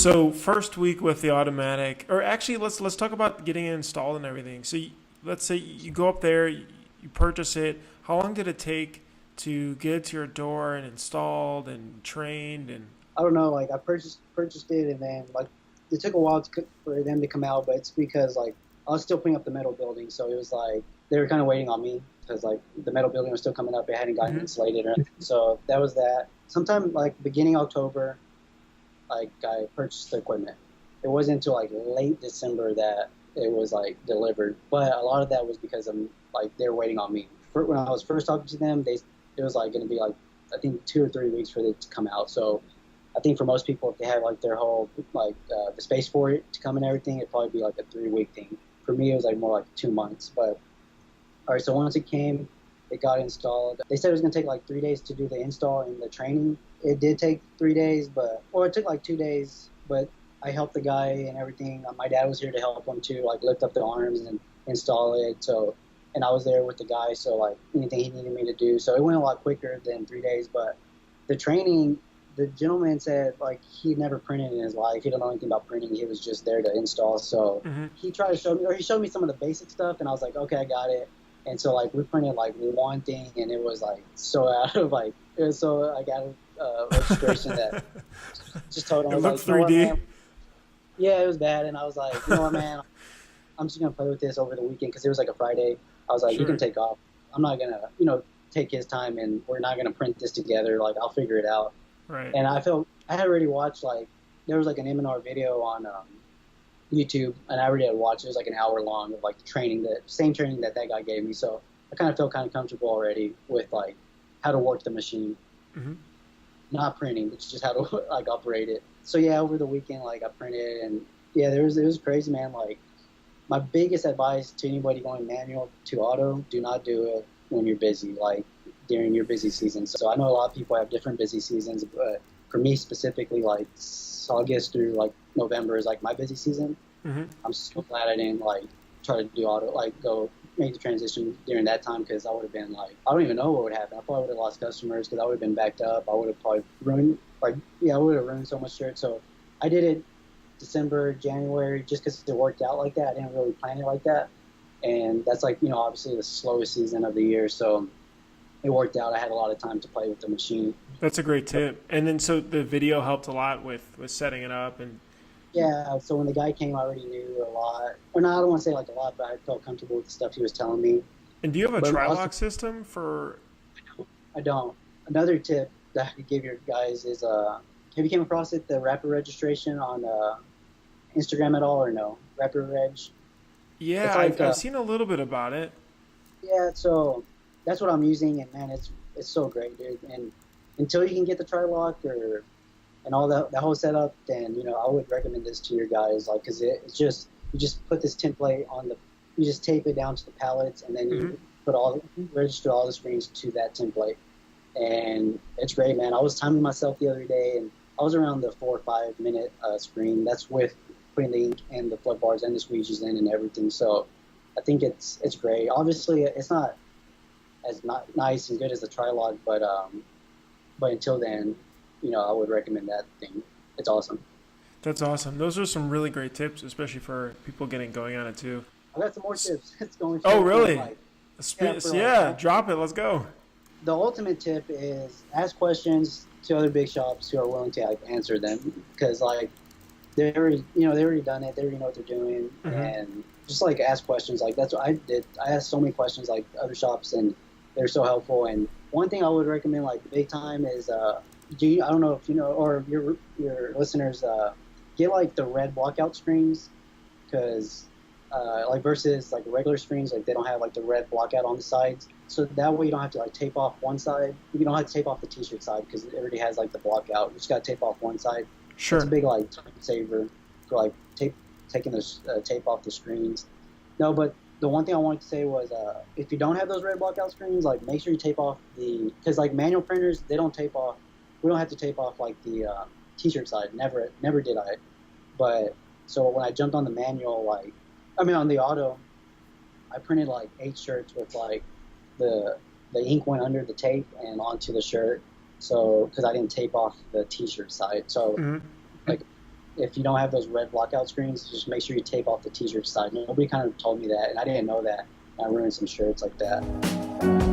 So first week with the automatic, or actually let's talk about getting it installed and everything. So let's say you go up there, you purchase it. How long did it take to get it to your door and installed and trained and? I don't know. Like I purchased it, and then like it took a while for them to come out, but it's because like I was still putting up the metal building, so it was like they were kind of waiting on me because like the metal building was still coming up. It hadn't gotten Hmm. insulated or anything. So that was that. Sometime like beginning October, like I purchased the equipment. It wasn't until like late December that it was like delivered, but a lot of that was because of like they're waiting on me. When I was first talking to them, they it was like going to be like I think 2 or 3 weeks for it to come out. So I think for most people, if they have like their whole like the space for it to come and everything, it'd probably be like a 3 week thing. For me, it was like more like 2 months. But all right, so once it came, it got installed. They said it was gonna take like 3 days to do the install and the training. It did take 3 days, but or it took like 2 days. But I helped the guy and everything. My dad was here to help him too, like lift up the arms and install it. So and I was there with the guy, so like anything he needed me to do. So it went a lot quicker than 3 days. But the training, the gentleman said like he'd never printed in his life. He didn't know anything about printing. He was just there to install. So Hmm. he tried to show me, or he showed me some of the basic stuff, and I was like, okay, I got it. And so like we printed like one thing, and it was like so out of like it was so like out of registration that just told him I It was looked like, you know what, 3D. man? Yeah, it was bad, and I was like, you know what, man? I'm just gonna play with this over the weekend because it was like a Friday. I was like, you can Sure. take off. I'm not gonna, take his time, and we're not gonna print this together. Like I'll figure it out. Right. And I felt I had already watched like there was like an M&R video on YouTube, and I already had watched. It was like an hour long of like the training, the same training that guy gave me. So I kind of felt kind of comfortable already with like how to work the machine, Hmm. not printing, it's just how to like operate it. So yeah, over the weekend, like I printed, and yeah, it was crazy, man. Like my biggest advice to anybody going manual to auto: do not do it when you're busy, like during your busy season. So I know a lot of people have different busy seasons, but for me specifically, like August through like November is like my busy season. Hmm. I'm so glad I didn't like try to do auto, like go make the transition during that time because I would have been like, I don't even know what would happen. I probably would have lost customers because I would have been backed up. I would have probably ruined, like, yeah, I would have ruined so much shirt. So I did it December, January, just because it worked out like that. I didn't really plan it like that. And that's like, obviously the slowest season of the year. So it worked out. I had a lot of time to play with the machine. That's a great tip. And then so the video helped a lot with setting it up and. Yeah, so when the guy came, I already knew a lot. Or no, I don't want to say like a lot, but I felt comfortable with the stuff he was telling me. And do you have a But also, tri-lock system for? I don't. Another tip that I could give your guys is have you came across it, the rapid registration on Instagram at all or no? Rapid Reg. Yeah, It's I've like I've seen a little bit about it. yeah, so that's what I'm using, and man, it's so great, dude. And until you can get the tri-lock or and all that whole setup, then I would recommend this to your guys, like, because it's just you just put this template on you just tape it down to the pallets, and then Hmm. you register all the screens to that template, and it's great, man. I was timing myself the other day, and I was around the 4 or 5 minute screen. That's with putting the ink and the flood bars and the squeegees in and everything. So I think it's great. Obviously, it's not as not nice and good as the Trilog, but until then, I would recommend that thing. It's awesome. That's awesome. Those are some really great tips, especially for people getting going on it too. I got some more S- tips. It's going Oh, straight from really? like yeah for like Yeah, drop it. Let's go. the ultimate tip is ask questions to other big shops who are willing to like answer them because like they already done it. They already know what they're doing, Hmm. and just like ask questions. Like that's what I did. I asked so many questions like other shops, and they're so helpful. And one thing I would recommend like big time is I don't know if you know or your listeners get like the red blockout screens because like versus like regular screens, like they don't have like the red blockout on the sides. So that way you don't have to like tape off one side. You don't have to tape off the t-shirt side because it already has like the blockout. You just got to tape off one side. It's a Sure. big like time saver for like taking the tape off the screens. No, but the one thing I wanted to say was if you don't have those red blockout screens, like make sure you tape off the because like manual printers they don't tape off. We don't have to tape off like the t-shirt side. Never did I. But so when I jumped on the manual, like I mean on the auto, I printed like 8 shirts with like the ink went under the tape and onto the shirt. So because I didn't tape off the t-shirt side, so Hmm. like if you don't have those red blockout screens, just make sure you tape off the t-shirt side. Nobody kind of told me that, and I didn't know that. I ruined some shirts like that.